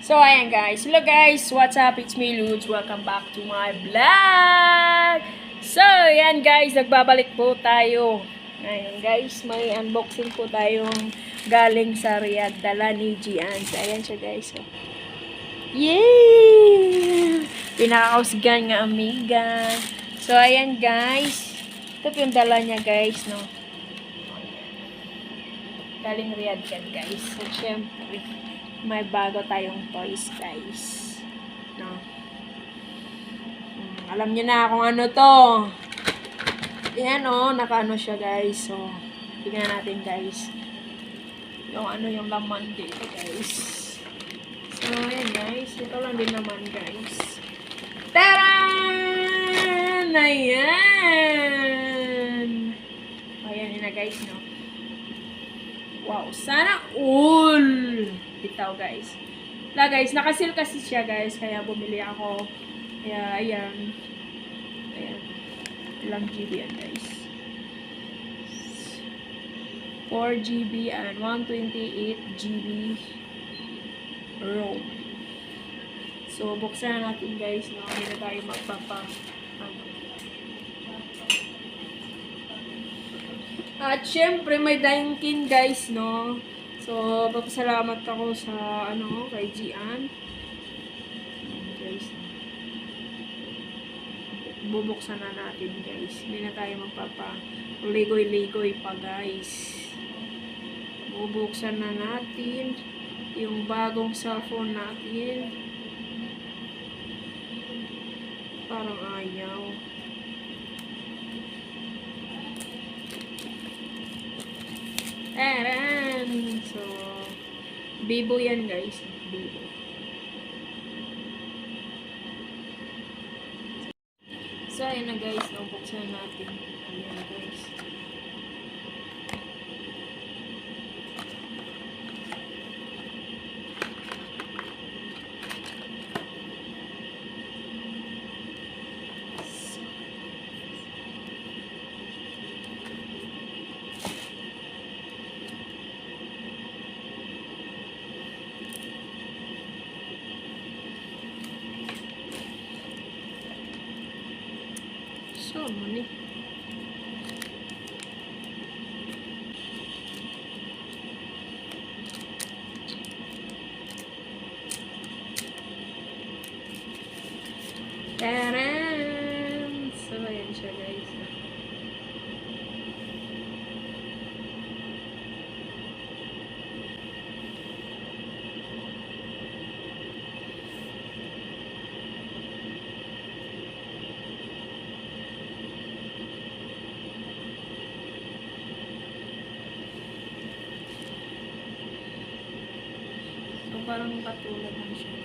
So, ayan guys. Hello guys. What's up? It's me, Ludes. Welcome back to my vlog. So, ayan guys. Nagbabalik po tayo. Ayan guys. May unboxing po tayong galing sa Riyadh. Dala ni Gian. So, ayan siya guys. So, yay! Pinakausgan nga amiga. So, ayan guys. Ito po yung dala niya guys. No? Galing Riyadh yan guys. So, syempre, may bago tayong toys guys. No? Alam niyo na kung ano to. Ayan o, nakaano siya guys. So, tingnan natin guys. Yung ano yung laman dito guys. So, ayan guys. Ito lang din naman guys. Taran! Ayan! Ayan yun na guys, no? Wow, sana all! Bitaw guys. La guys, nakasil kasi siya guys, kaya bumili ako. Kaya ayan. Ayan. Ilang GB yan guys. 4 GB and 128 GB ROM. So, buksan na natin guys, no? Hindi na tayo At syempre may Dainkin guys, no? So, papasalamat ako sa ano, kay Gian. Guys. Bubuksan na natin guys. Hindi na tayo ligoy-ligoy pa guys. Bubuksan na natin yung bagong cellphone natin. Parang ayaw. Ayan. So, Bibo yan guys. Bibo. So, ayan na guys. Buksan natin. Ayan guys. So, money. Taran! So, ayan siya guys. Parang katulad ng siya.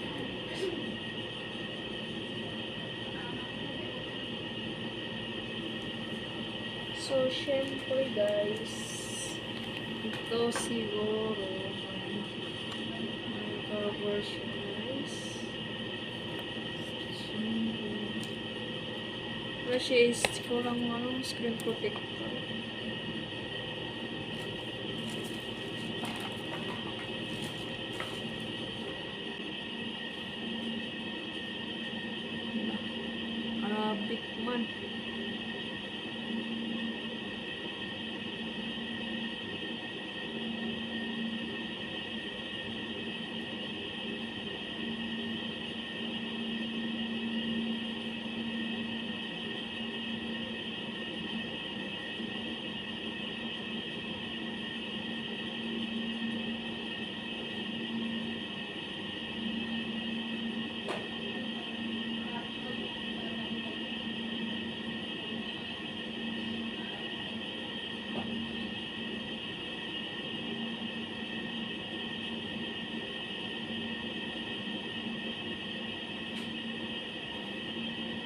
So, syempre guys, ito siguro may cover siya guys. Pero siya is kurang screen protector. Arabic man.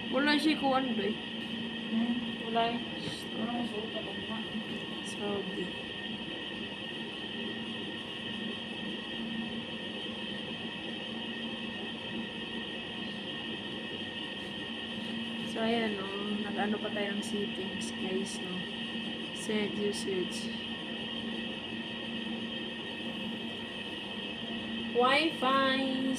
Wala siya kuwan doy. Wala. Saudi. So ayan no, nag-ano pa tayo ng settings guys no. Set usage. Wi-Fi.